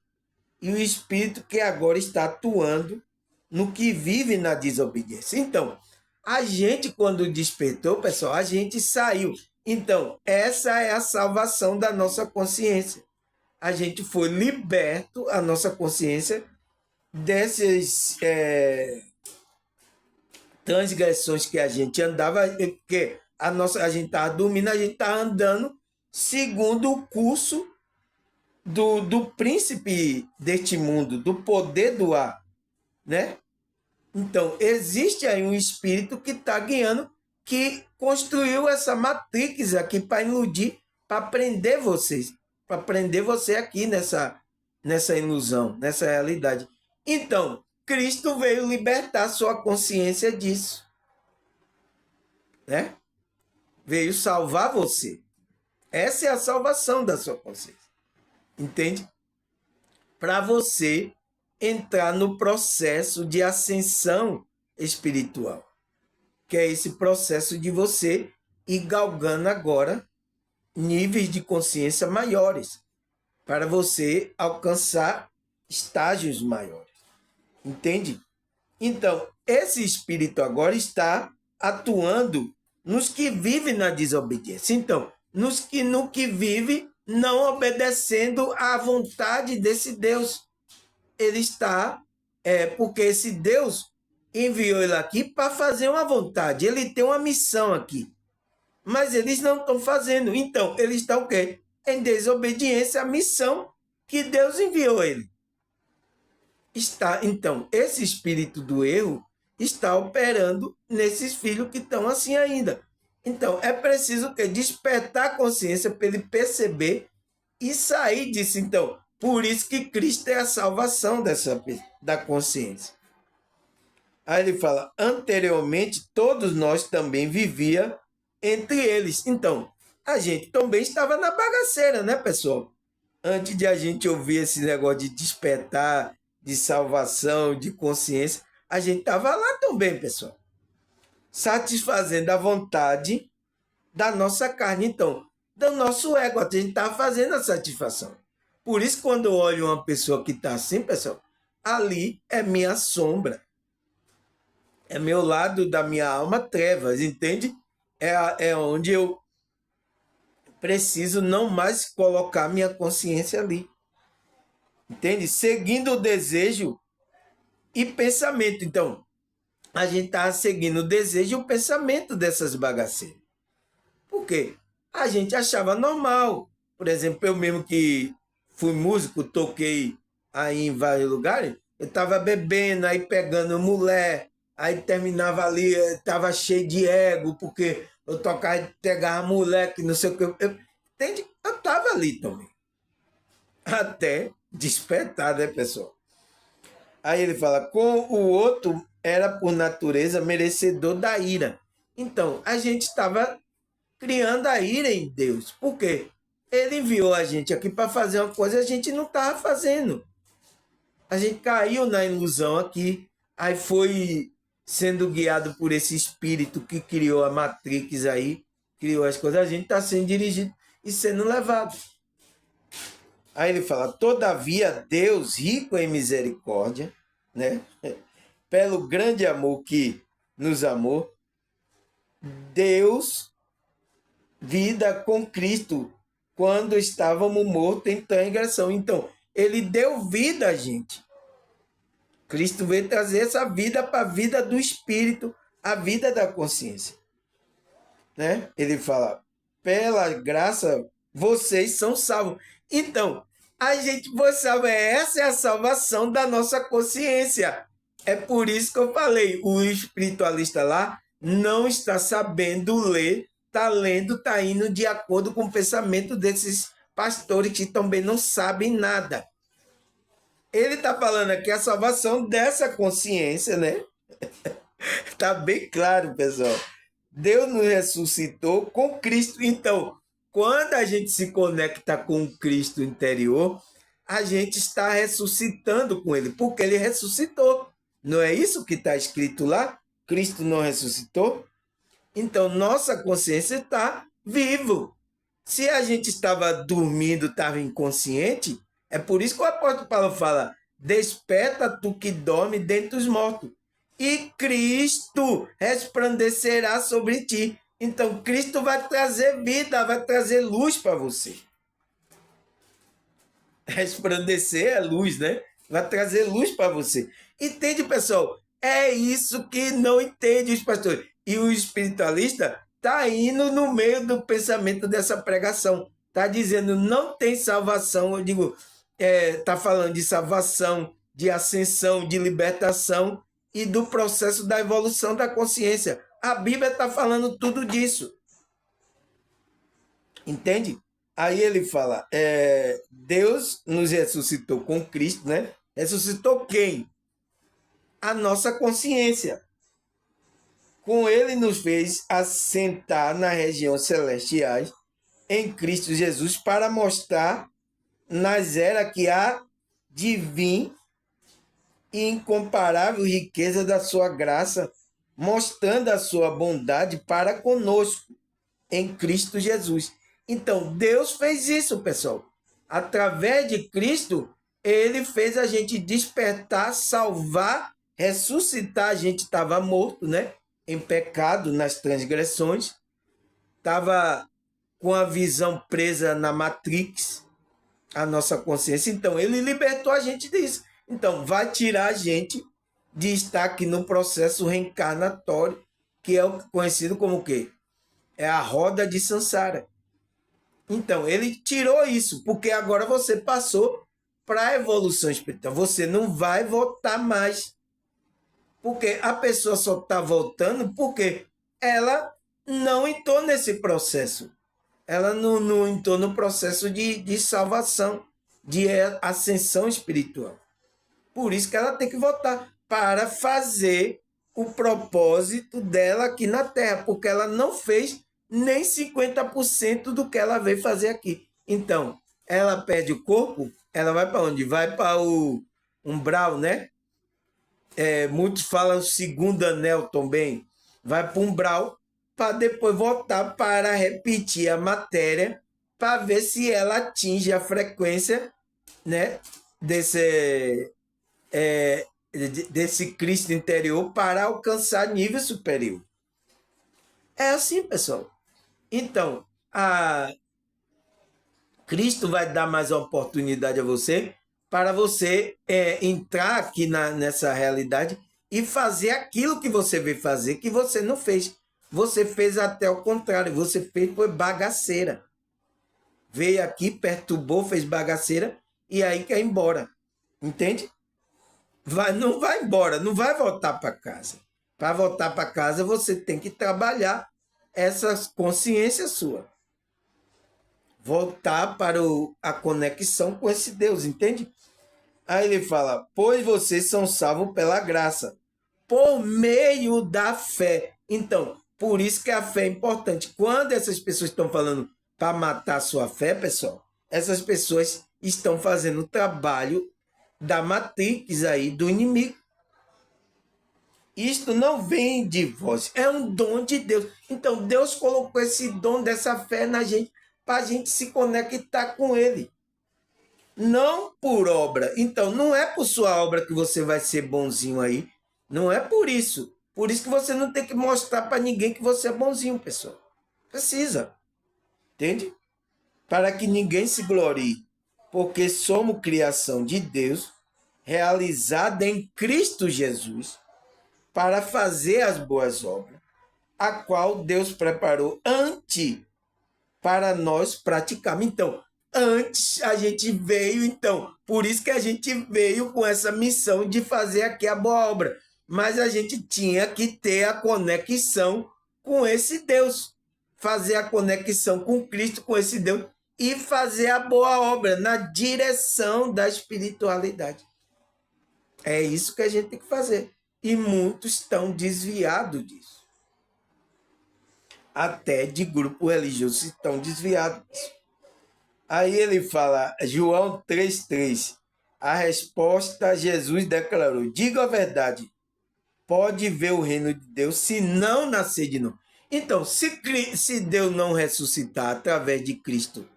e o espírito que agora está atuando no que vive na desobediência. Então, a gente, quando despertou, pessoal, a gente saiu. Então, essa é a salvação da nossa consciência. A gente foi liberto, a nossa consciência, dessas transgressões que a gente andava, que a gente estava dormindo, a gente estava andando segundo o curso do príncipe deste mundo, do poder do ar, né? Então, existe aí um espírito que está guiando, que construiu essa matrix aqui para iludir, para prender vocês, para prender você aqui nessa ilusão, nessa realidade. Então, Cristo veio libertar sua consciência disso, né? Veio salvar você. Essa é a salvação da sua consciência. Entende? Para você entrar no processo de ascensão espiritual, que é esse processo de você ir galgando agora níveis de consciência maiores, para você alcançar estágios maiores. Entende? Então, esse espírito agora está atuando nos que vivem na desobediência. Então, no que vive não obedecendo à vontade desse Deus. Ele está, porque esse Deus enviou ele aqui para fazer uma vontade. Ele tem uma missão aqui. Mas eles não estão fazendo. Então, eles estão o quê? Em desobediência à missão que Deus enviou ele. Então, esse espírito do erro está operando nesses filhos que estão assim ainda. Então, é preciso que despertar a consciência para ele perceber e sair disso. Então, por isso que Cristo é a salvação da consciência. Aí ele fala, anteriormente todos nós também vivia entre eles. Então, a gente também estava na bagaceira, né, pessoal? Antes de a gente ouvir esse negócio de despertar, de salvação, de consciência, a gente estava lá também, pessoal. Satisfazendo a vontade da nossa carne, então, do nosso ego. A gente estava fazendo a satisfação. Por isso, quando eu olho uma pessoa que está assim, pessoal, ali é minha sombra. É meu lado da minha alma trevas, entende? É onde eu preciso não mais colocar minha consciência ali. Entende? Seguindo o desejo e pensamento. Então, a gente está seguindo o desejo e o pensamento dessas bagaceiras. Por quê? A gente achava normal. Por exemplo, eu mesmo que fui músico, toquei aí em vários lugares, eu estava bebendo, aí pegando mulher, aí terminava ali, estava cheio de ego, porque eu tocava e pegava mulher, que não sei o que. Entende? Eu estava ali também. Até despertar, né, pessoal? Aí ele fala, com o outro era por natureza merecedor da ira. Então, a gente estava criando a ira em Deus. Por quê? Ele enviou a gente aqui para fazer uma coisa que a gente não estava fazendo. A gente caiu na ilusão aqui, aí foi sendo guiado por esse espírito que criou a Matrix aí, criou as coisas, a gente está sendo dirigido e sendo levado. Aí ele fala, todavia Deus, rico em misericórdia, né? Pelo grande amor que nos amou, Deus vida com Cristo quando estávamos mortos em transgressão. Então, ele deu vida a gente. Cristo veio trazer essa vida para a vida do Espírito, a vida da consciência. Né? Ele fala, pela graça, vocês são salvos. Então, a gente foi salvo. Essa é a salvação da nossa consciência. É por isso que eu falei, o espiritualista lá não está sabendo ler, está lendo, está indo de acordo com o pensamento desses pastores que também não sabem nada. Ele está falando aqui a salvação dessa consciência, né? Está bem claro, pessoal. Deus nos ressuscitou com Cristo. Então, quando a gente se conecta com o Cristo interior, a gente está ressuscitando com ele, porque ele ressuscitou. Não é isso que está escrito lá? Cristo não ressuscitou? Então, nossa consciência está vivo. Se a gente estava dormindo, estava inconsciente, é por isso que o apóstolo Paulo fala: desperta tu que dorme dentre os mortos, e Cristo resplandecerá sobre ti. Então, Cristo vai trazer vida, vai trazer luz para você. Resplandecer é luz, né? Vai trazer luz para você. Entende, pessoal? É isso que não entende os pastores. E o espiritualista está indo no meio do pensamento dessa pregação. Está dizendo, não tem salvação. Eu digo, está falando de salvação, de ascensão, de libertação e do processo da evolução da consciência. A Bíblia está falando tudo disso. Entende? Aí ele fala, Deus nos ressuscitou com Cristo, né? Ressuscitou quem? A nossa consciência. Com ele nos fez assentar nas regiões celestiais em Cristo Jesus para mostrar nas eras que há divina e incomparável riqueza da sua graça, mostrando a sua bondade para conosco em Cristo Jesus. Então, Deus fez isso, pessoal. Através de Cristo, ele fez a gente despertar, salvar, ressuscitar. A gente estava morto, né? Em pecado, nas transgressões. Estava com a visão presa na Matrix, a nossa consciência. Então, ele libertou a gente disso. Então, vai tirar a gente de estar aqui no processo reencarnatório, que é o conhecido como o quê? É a roda de Sansara. Então, ele tirou isso, porque agora você passou para a evolução espiritual. Você não vai voltar mais. Porque a pessoa só está voltando porque ela não entrou nesse processo. Ela não entrou no processo de salvação, de ascensão espiritual. Por isso que ela tem que voltar para fazer o propósito dela aqui na Terra, porque ela não fez nem 50% do que ela veio fazer aqui. Então, ela perde o corpo, ela vai para onde? Vai para o umbral, né? Muitos falam o segundo anel também. Vai para o umbral para depois voltar para repetir a matéria para ver se ela atinge a frequência, né, desse Cristo interior para alcançar nível superior. É assim, pessoal. Então, Cristo vai dar mais oportunidade a você para você entrar aqui nessa realidade e fazer aquilo que você veio fazer, que você não fez. Você fez até o contrário, você fez foi bagaceira. Veio aqui, perturbou, fez bagaceira e aí quer ir embora. Entende? Não vai embora, não vai voltar para casa. Para voltar para casa, você tem que trabalhar essa consciência sua. Voltar para a conexão com esse Deus, entende? Aí ele fala, pois vocês são salvos pela graça, por meio da fé. Então, por isso que a fé é importante. Quando essas pessoas estão falando para matar a sua fé, pessoal, essas pessoas estão fazendo o trabalho da matrix aí, do inimigo. Isto não vem de vós, é um dom de Deus. Então, Deus colocou esse dom dessa fé na gente, para a gente se conectar com ele. Não por obra. Então, não é por sua obra que você vai ser bonzinho aí. Não é por isso. Por isso que você não tem que mostrar para ninguém que você é bonzinho, pessoal. Precisa. Entende? Para que ninguém se glorie. Porque somos criação de Deus, realizada em Cristo Jesus, para fazer as boas obras, a qual Deus preparou antes para nós praticarmos. Então, antes a gente veio, então, por isso que a gente veio com essa missão de fazer aqui a boa obra. Mas a gente tinha que ter a conexão com esse Deus. Fazer a conexão com Cristo, com esse Deus. e fazer a boa obra na direção da espiritualidade. É isso que a gente tem que fazer. E muitos estão desviados disso. Até de grupo religioso estão desviados disso. Aí ele fala, João 3,3. A resposta, Jesus declarou: diga a verdade, pode ver o reino de Deus se não nascer de novo. Então, se Deus não ressuscitar através de Cristo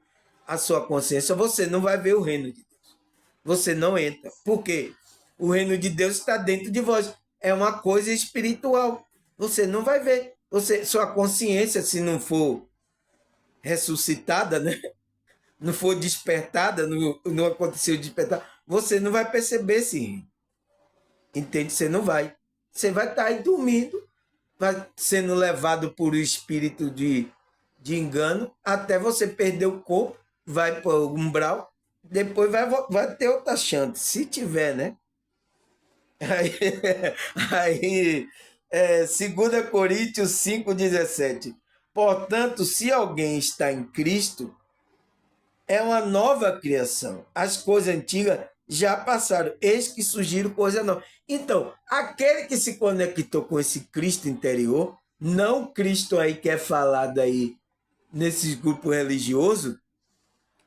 a sua consciência, você não vai ver o reino de Deus. Você não entra. Por quê? O reino de Deus está dentro de vós. É uma coisa espiritual. Você não vai ver. Sua consciência, se não for ressuscitada, né? Não for despertada, não aconteceu despertar, você não vai perceber esse reino. Entende? Você não vai. Você vai estar aí dormindo, vai sendo levado por um espírito de engano, até você perder o corpo, vai para o umbral, depois vai ter outra chance, se tiver, né? Aí, aí 2 Coríntios 5,17. Portanto, se alguém está em Cristo, é uma nova criação. As coisas antigas já passaram, eis que surgiram coisas novas. Então, aquele que se conectou com esse Cristo interior, não Cristo aí que é falado aí nesses grupos religiosos,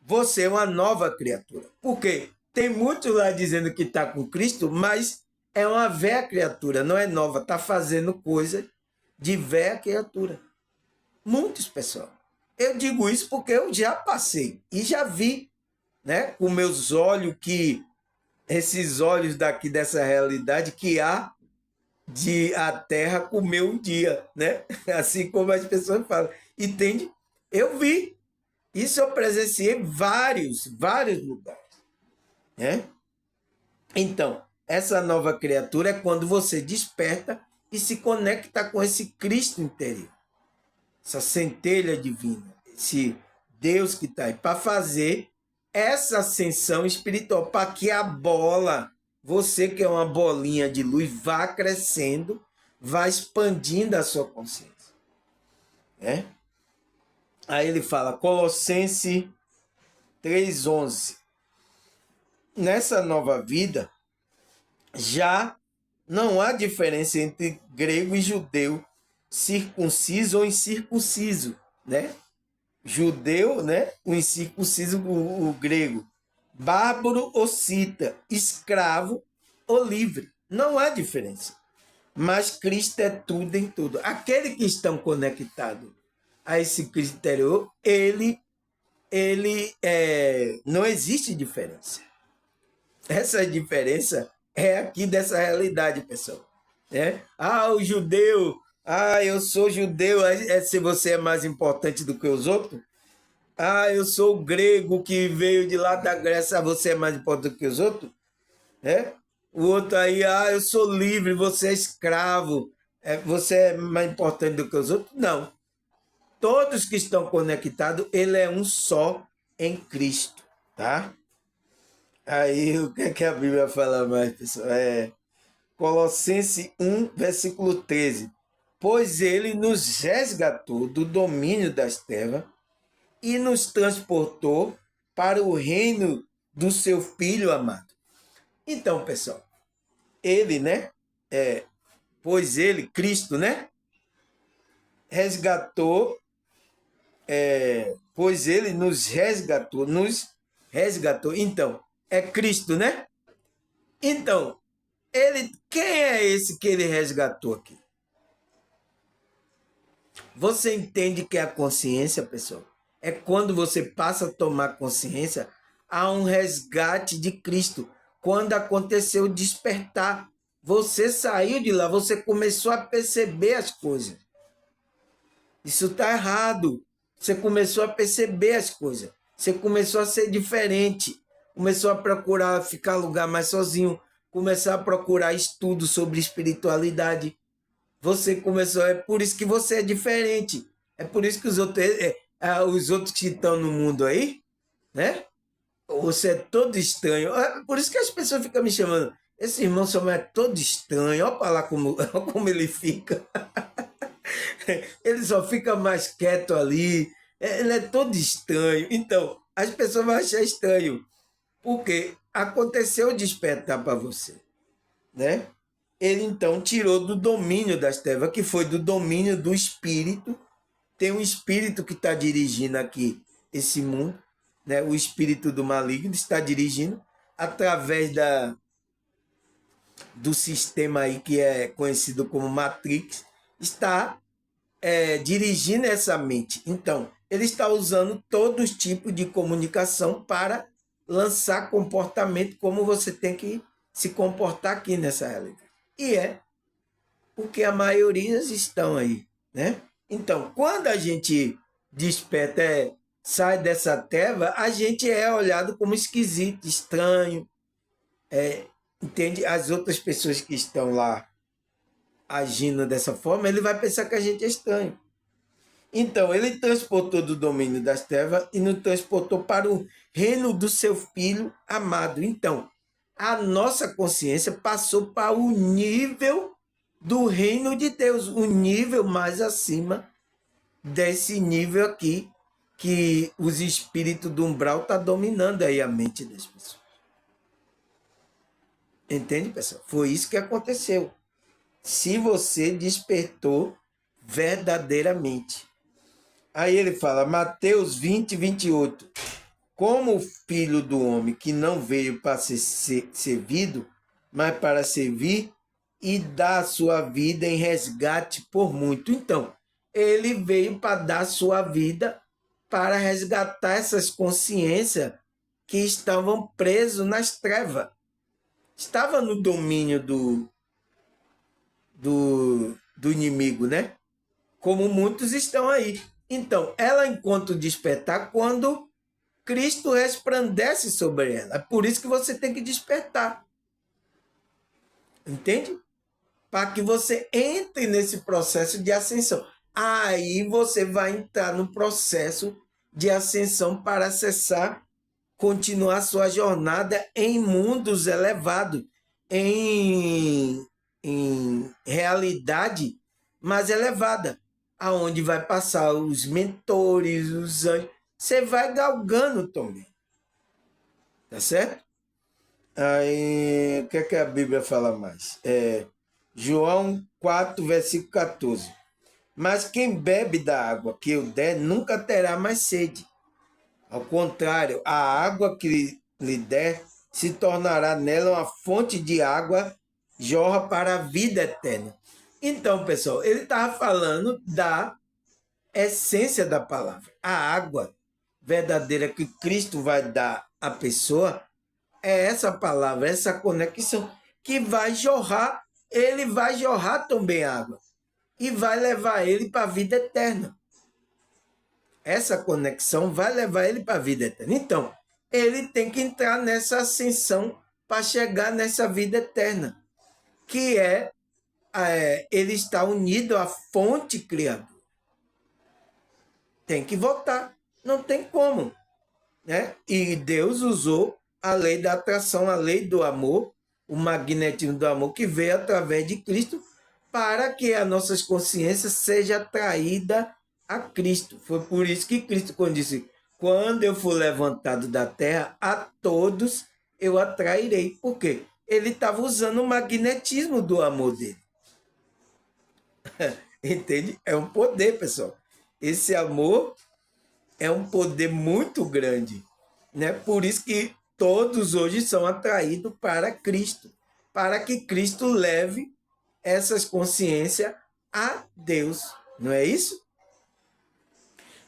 você é uma nova criatura. Por quê? Tem muitos lá dizendo que está com Cristo, mas é uma velha criatura, não é nova, está fazendo coisa de velha criatura. Muitos, pessoal. Eu digo isso porque eu já passei e já vi, né, com meus olhos, que esses olhos daqui dessa realidade, que há de a terra comer um dia, né? Assim como as pessoas falam. Entende? Eu vi. Isso eu presenciei vários lugares, né? Então, essa nova criatura é quando você desperta e se conecta com esse Cristo interior, essa centelha divina, esse Deus que está aí, para fazer essa ascensão espiritual, para que a bola, você que é uma bolinha de luz, vá crescendo, vá expandindo a sua consciência. Né? Aí ele fala, Colossenses 3,11. Nessa nova vida, já não há diferença entre grego e judeu, circunciso ou incircunciso, né? Judeu, né? O incircunciso, o grego. Bárbaro ou cita, escravo ou livre. Não há diferença. Mas Cristo é tudo em tudo. Aquele que estão conectados a esse Cristo interior, não existe diferença. Essa diferença é aqui dessa realidade, pessoal. Né? O judeu, eu sou judeu, se você é mais importante do que os outros. Eu sou o grego que veio de lá da Grécia, você é mais importante do que os outros. Né? O outro aí, eu sou livre, você é escravo, você é mais importante do que os outros. Não. Todos que estão conectados, ele é um só em Cristo, tá? Aí, o que é que a Bíblia fala mais, pessoal? Colossenses 1, versículo 13. Pois ele nos resgatou do domínio das trevas e nos transportou para o reino do seu Filho amado. Então, pessoal, ele, né? Pois ele, Cristo, né? Resgatou, pois ele nos resgatou. Então, é Cristo, né? Então, quem é esse que ele resgatou aqui? Você entende que é a consciência, pessoal? É quando você passa a tomar consciência, há um resgate de Cristo. Quando aconteceu o despertar, você saiu de lá, você começou a perceber as coisas. Isso está errado. Você começou a perceber as coisas. Você começou a ser diferente. Começou a procurar ficar lugar mais sozinho. Começar a procurar estudo sobre espiritualidade. Você começou, é por isso que você é diferente. É por isso que os outros que estão no mundo aí, né? Você é todo estranho. É por isso que as pessoas ficam me chamando. Esse irmão só é todo estranho. Olha para lá como ele fica. Ele só fica mais quieto ali. Ele é todo estranho. Então, as pessoas vão achar estranho, porque aconteceu despertar para você, né? Ele então tirou do domínio das trevas, que foi do domínio do espírito. Tem um espírito que está dirigindo aqui esse mundo, né? O espírito do maligno está dirigindo através do sistema aí que é conhecido como Matrix, está dirigindo essa mente. Então, ele está usando todos os tipos de comunicação para lançar comportamento como você tem que se comportar aqui nessa realidade. E é porque a maioria estão aí, né? Então, quando a gente desperta, sai dessa treva, a gente é olhado como esquisito, estranho, entende? As outras pessoas que estão lá agindo dessa forma, ele vai pensar que a gente é estranho. Então, ele transportou do domínio das trevas e nos transportou para o reino do seu filho amado. Então, a nossa consciência passou para o nível do reino de Deus, o nível mais acima desse nível aqui, que os espíritos do umbral estão dominando aí a mente das pessoas. Entende, pessoal? Foi isso que aconteceu. Se você despertou verdadeiramente. Aí ele fala, Mateus 20, 28. Como o filho do homem que não veio para ser servido, mas para servir e dar a sua vida em resgate por muito. Então, ele veio para dar sua vida para resgatar essas consciências que estavam presas nas trevas. Estava no domínio do inimigo, né? Como muitos estão aí. Então, ela encontra o despertar quando Cristo resplandece sobre ela. É por isso que você tem que despertar. Entende? Para que você entre nesse processo de ascensão. Aí você vai entrar no processo de ascensão para acessar, continuar sua jornada em mundos elevados, em realidade mais elevada, aonde vai passar os mentores, os anjos. Você vai galgando também. Tá certo? Aí, o que é que a Bíblia fala mais? João 4, versículo 14. Mas quem bebe da água que eu der nunca terá mais sede. Ao contrário, a água que lhe der se tornará nela uma fonte de água, jorra para a vida eterna. Então, pessoal, ele estava falando da essência da palavra. A água verdadeira que Cristo vai dar à pessoa é essa palavra, essa conexão que vai jorrar, ele vai jorrar também água e vai levar ele para a vida eterna. Essa conexão vai levar ele para a vida eterna. Então, ele tem que entrar nessa ascensão para chegar nessa vida eterna, que ele está unido à fonte criadora. Tem que voltar, não tem como, né? E Deus usou a lei da atração, a lei do amor, o magnetismo do amor que veio através de Cristo para que as nossas consciências sejam atraídas a Cristo. Foi por isso que Cristo, quando disse, quando eu for levantado da terra, a todos eu atrairei. Por quê? Ele estava usando o magnetismo do amor dele. Entende? É um poder, pessoal. Esse amor é um poder muito grande, né? Por isso que todos hoje são atraídos para Cristo, para que Cristo leve essas consciências a Deus, não é isso?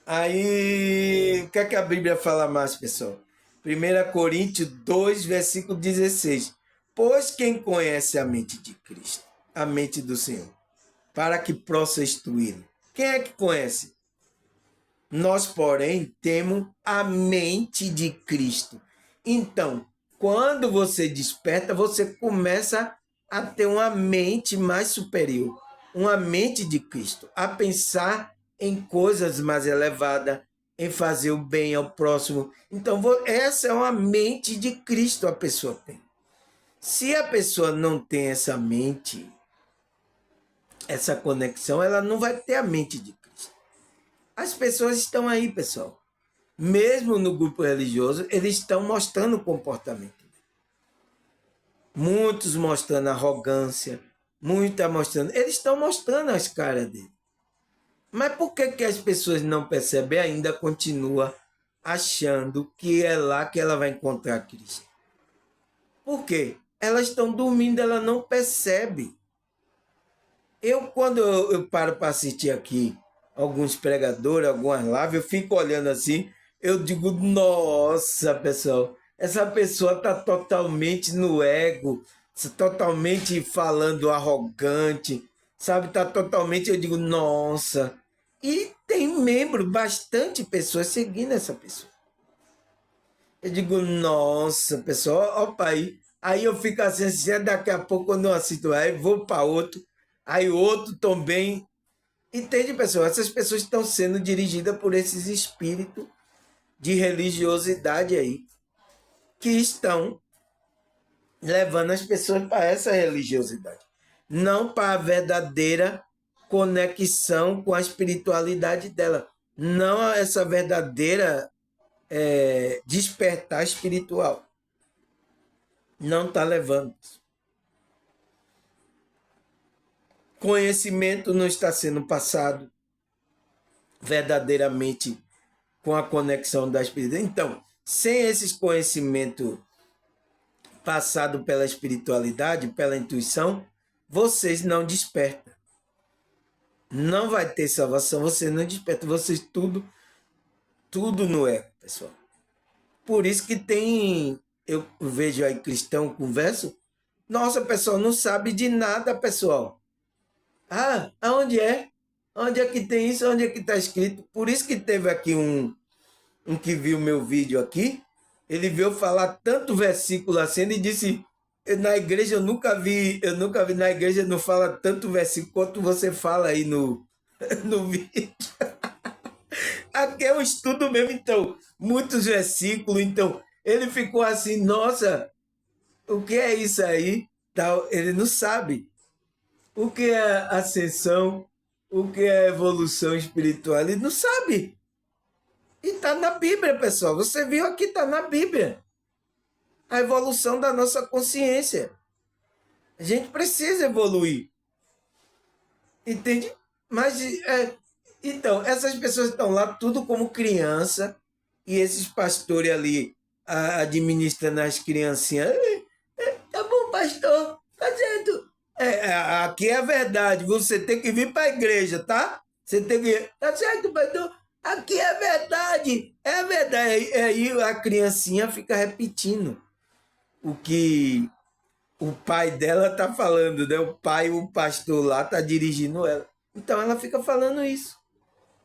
Aí, o que é que a Bíblia fala mais, pessoal? 1 Coríntios 2, versículo 16. Pois quem conhece a mente de Cristo, a mente do Senhor, para que possa instruí-lo? Quem é que conhece? Nós, porém, temos a mente de Cristo. Então, quando você desperta, você começa a ter uma mente mais superior, uma mente de Cristo, a pensar em coisas mais elevadas, em fazer o bem ao próximo. Então, essa é uma mente de Cristo a pessoa tem. Se a pessoa não tem essa mente, essa conexão, ela não vai ter a mente de Cristo. As pessoas estão aí, pessoal. mesmo no grupo religioso, eles estão mostrando o comportamento. Muitos mostrando arrogância, muitos mostrando. Eles estão mostrando as caras dele. Mas por que as pessoas não percebem? Ainda continua achando que é lá que ela vai encontrar Cristo. Por quê? Elas estão dormindo, ela não percebe. Quando eu paro para assistir aqui alguns pregadores, algumas lives, eu fico olhando assim, eu digo, nossa, pessoal, essa pessoa está totalmente no ego, totalmente falando arrogante, sabe? Está totalmente, eu digo, nossa. E tem membro, bastante pessoas seguindo essa pessoa. Eu digo, nossa, pessoal, opa aí. Aí eu fico assim, daqui a pouco eu não assisto, aí vou para outro, aí outro também. Entende, pessoal? Essas pessoas estão sendo dirigidas por esses espíritos de religiosidade aí, que estão levando as pessoas para essa religiosidade, não para a verdadeira conexão com a espiritualidade dela, não essa verdadeira despertar espiritual. Não está levando. Conhecimento não está sendo passado verdadeiramente com a conexão da espiritualidade. Então, sem esses conhecimentos passados pela espiritualidade, pela intuição, vocês não despertam. Não vai ter salvação, vocês não despertam, vocês tudo no ego, pessoal. Por isso que tem, eu vejo aí cristão, converso, nossa, pessoal, não sabe de nada, pessoal. Ah, aonde é? Onde é que tem isso? Onde é que está escrito? Por isso que teve aqui um que viu meu vídeo aqui, ele veio falar tanto versículo assim, ele disse, na igreja eu nunca vi, na igreja não fala tanto versículo quanto você fala aí no vídeo. Aqui é um estudo mesmo, então, muitos versículos, então, ele ficou assim, nossa, o que é isso aí? Tal, ele não sabe. O que é ascensão, o que é evolução espiritual, ele não sabe. E está na Bíblia, pessoal. Você viu aqui, está na Bíblia. A evolução da nossa consciência. A gente precisa evoluir. Entende? Mas, então, essas pessoas estão lá tudo como criança e esses pastores ali administrando as criancinhas. Tá bom, pastor. Tá certo. Aqui é a verdade. Você tem que vir para a igreja, tá? Você tem que... Tá certo, pastor? Aqui é verdade. É verdade. Aí a criancinha fica repetindo o que o pai dela tá falando, né? O pai, o pastor lá, tá dirigindo ela. Então ela fica falando isso.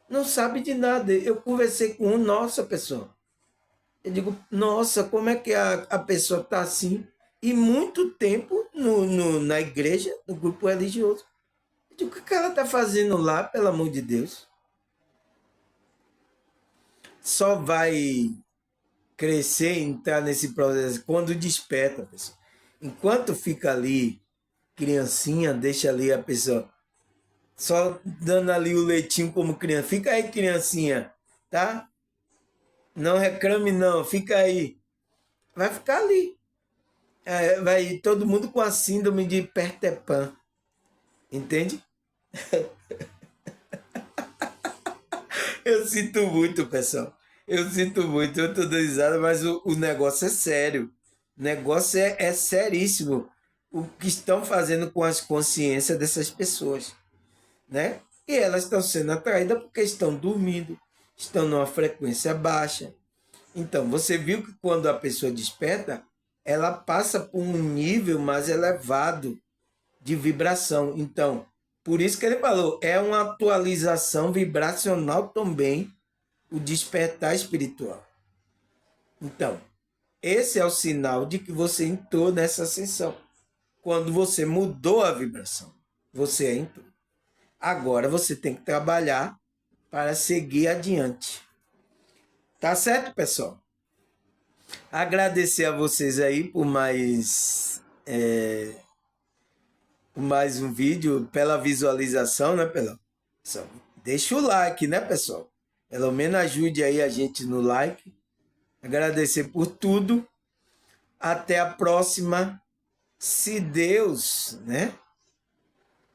Não sabe de nada. Eu conversei com nossa pessoa. Eu digo, nossa, como é que a pessoa tá assim? E muito tempo na igreja, no grupo religioso. Eu digo, o que ela tá fazendo lá, pelo amor de Deus? Só vai crescer, entrar nesse processo quando desperta, pessoal. Enquanto fica ali, criancinha, deixa ali a pessoa só dando ali o leitinho como criança. Fica aí, criancinha, tá? Não reclame não, fica aí. Vai ficar ali. Vai todo mundo com a síndrome de Peter Pan. Entende? Eu sinto muito, pessoal. Eu sinto muito, eu tô dando risada, mas o negócio é sério. O negócio é seríssimo. O que estão fazendo com as consciências dessas pessoas, né? E elas estão sendo atraídas porque estão dormindo, estão numa frequência baixa. Então, você viu que quando a pessoa desperta, ela passa por um nível mais elevado de vibração. Então, por isso que ele falou, é uma atualização vibracional também, o despertar espiritual. Então, esse é o sinal de que você entrou nessa ascensão. Quando você mudou a vibração, você entrou. Agora você tem que trabalhar para seguir adiante. Tá certo, pessoal? Agradecer a vocês aí por mais um vídeo, pela visualização, né, pessoal? Deixa o like, né, pessoal? Pelo menos ajude aí a gente no like. Agradecer por tudo. Até a próxima, se Deus, né?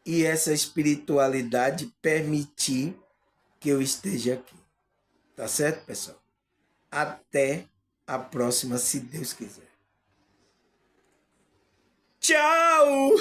E essa espiritualidade permitir que eu esteja aqui. Tá certo, pessoal? Até a próxima, se Deus quiser. Tchau!